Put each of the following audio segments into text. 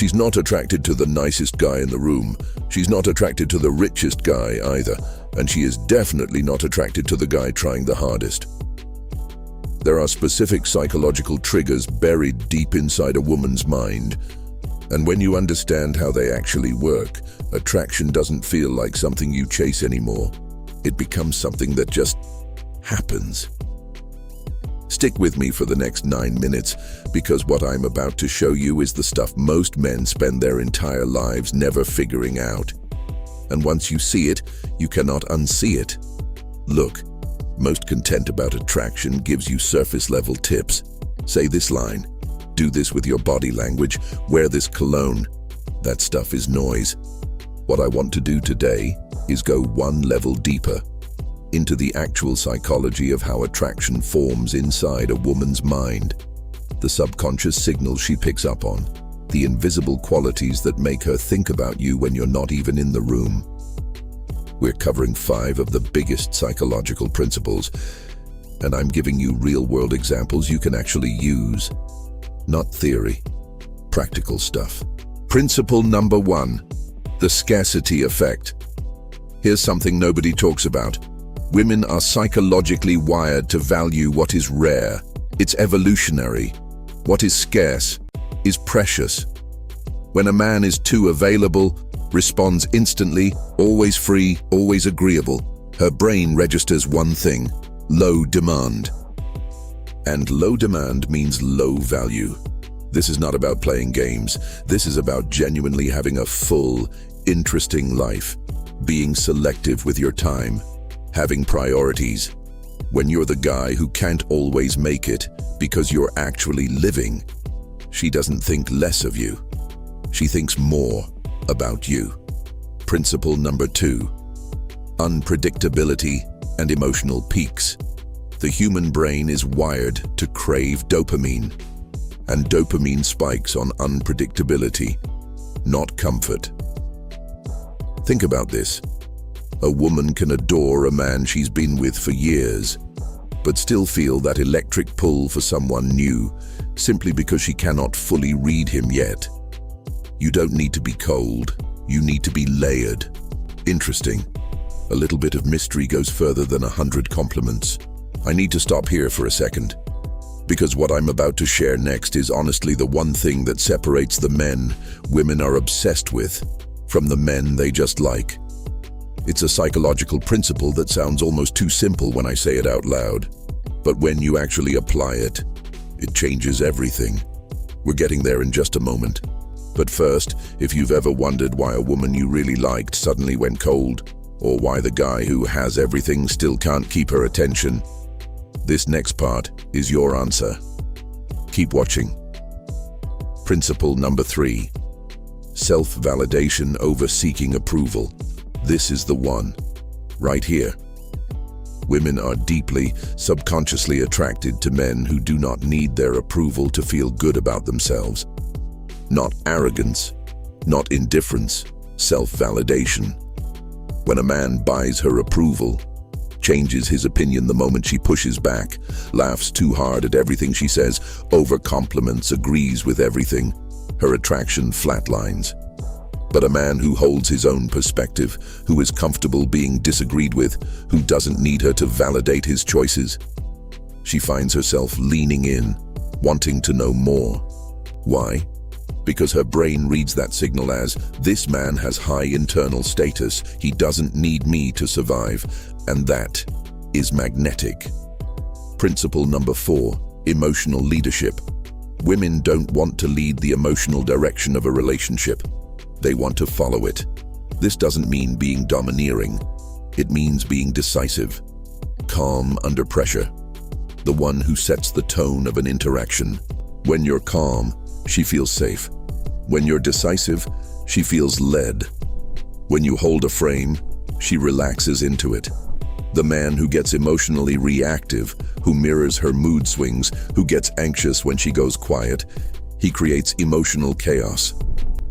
She's not attracted to the nicest guy in the room. She's not attracted to the richest guy either. And she is definitely not attracted to the guy trying the hardest. There are specific psychological triggers buried deep inside a woman's mind. And when you understand how they actually work, attraction doesn't feel like something you chase anymore. It becomes something that just happens. Stick with me for the next 9 minutes, because what I'm about to show you is the stuff most men spend their entire lives never figuring out. And once you see it, you cannot unsee it. Look, most content about attraction gives you surface-level tips. Say this line, do this with your body language, wear this cologne. That stuff is noise. What I want to do today is go one level deeper into the actual psychology of how attraction forms inside a woman's mind. The subconscious signals she picks up on, the invisible qualities that make her think about you when you're not even in the room. We're covering 5 of the biggest psychological principles, and I'm giving you real-world examples you can actually use. Not theory, practical stuff. Principle number 1, the scarcity effect. Here's something nobody talks about. Women are psychologically wired to value what is rare. It's evolutionary. What is scarce is precious. When a man is too available, responds instantly, always free, always agreeable, her brain registers one thing: low demand. And low demand means low value. This is not about playing games. This is about genuinely having a full, interesting life, being selective with your time, having priorities. When you're the guy who can't always make it because you're actually living, she doesn't think less of you. She thinks more about you. Principle number 2, unpredictability and emotional peaks. The human brain is wired to crave dopamine, and dopamine spikes on unpredictability, not comfort. Think about this. A woman can adore a man she's been with for years, but still feel that electric pull for someone new, simply because she cannot fully read him yet. You don't need to be cold, you need to be layered. Interesting. A little bit of mystery goes further than 100 compliments. I need to stop here for a second, because what I'm about to share next is honestly the one thing that separates the men women are obsessed with from the men they just like. It's a psychological principle that sounds almost too simple when I say it out loud. But when you actually apply it, it changes everything. We're getting there in just a moment. But first, if you've ever wondered why a woman you really liked suddenly went cold, or why the guy who has everything still can't keep her attention, this next part is your answer. Keep watching. Principle number 3, self-validation over seeking approval. This is the one, right here. Women are deeply, subconsciously attracted to men who do not need their approval to feel good about themselves. Not arrogance, not indifference, self-validation. When a man buys her approval, changes his opinion the moment she pushes back, laughs too hard at everything she says, over-compliments, agrees with everything, her attraction flatlines. But a man who holds his own perspective, who is comfortable being disagreed with, who doesn't need her to validate his choices, she finds herself leaning in, wanting to know more. Why? Because her brain reads that signal as, this man has high internal status, he doesn't need me to survive, and that is magnetic. Principle number 4, emotional leadership. Women don't want to lead the emotional direction of a relationship. They want to follow it. This doesn't mean being domineering. It means being decisive, calm under pressure, the one who sets the tone of an interaction. When you're calm, she feels safe. When you're decisive, she feels led. When you hold a frame, she relaxes into it. The man who gets emotionally reactive, who mirrors her mood swings, who gets anxious when she goes quiet, he creates emotional chaos.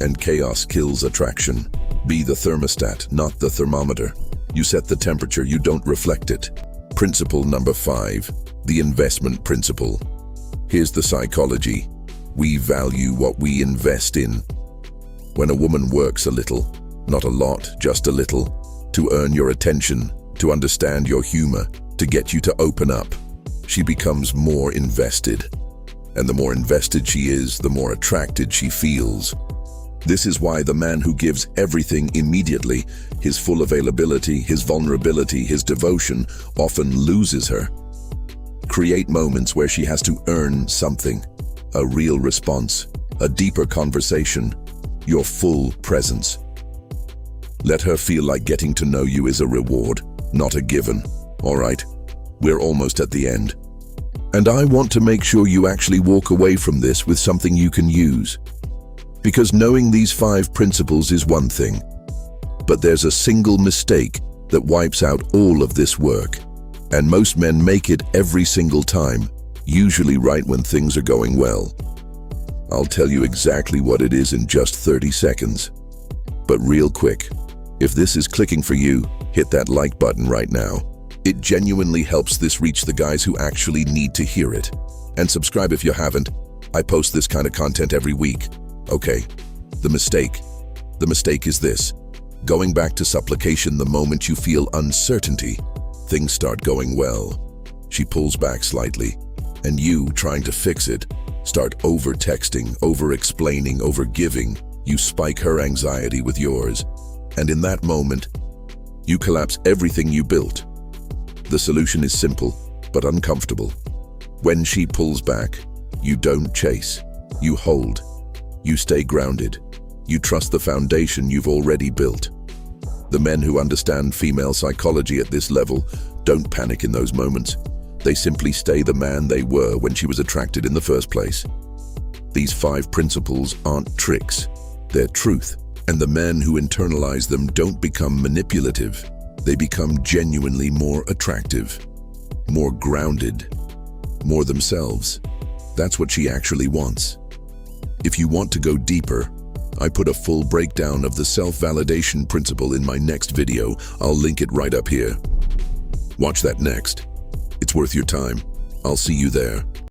And chaos kills attraction. Be the thermostat, not the thermometer. You set the temperature, you don't reflect it. Principle number 5, the investment principle. Here's the psychology. We value what we invest in. When a woman works a little, not a lot, just a little, to earn your attention, to understand your humor, to get you to open up, she becomes more invested. And the more invested she is, the more attracted she feels. This is why the man who gives everything immediately, his full availability, his vulnerability, his devotion, often loses her. Create moments where she has to earn something, a real response, a deeper conversation, your full presence. Let her feel like getting to know you is a reward, not a given. All right, we're almost at the end. And I want to make sure you actually walk away from this with something you can use. Because knowing these 5 principles is one thing, but there's a single mistake that wipes out all of this work. And most men make it every single time, usually right when things are going well. I'll tell you exactly what it is in just 30 seconds. But real quick, if this is clicking for you, hit that like button right now. It genuinely helps this reach the guys who actually need to hear it. And subscribe if you haven't. I post this kind of content every week. Okay, the mistake. The mistake is this. Going back to supplication the moment you feel uncertainty. Things start going well. She pulls back slightly, and you, trying to fix it, start over-texting, over-explaining, over-giving. You spike her anxiety with yours. And in that moment, you collapse everything you built. The solution is simple, but uncomfortable. When she pulls back, you don't chase. You hold. You stay grounded. You trust the foundation you've already built. The men who understand female psychology at this level don't panic in those moments. They simply stay the man they were when she was attracted in the first place. These 5 principles aren't tricks. They're truth. And the men who internalize them don't become manipulative. They become genuinely more attractive, more grounded, more themselves. That's what she actually wants. If you want to go deeper, I put a full breakdown of the self-validation principle in my next video. I'll link it right up here. Watch that next. It's worth your time. I'll see you there.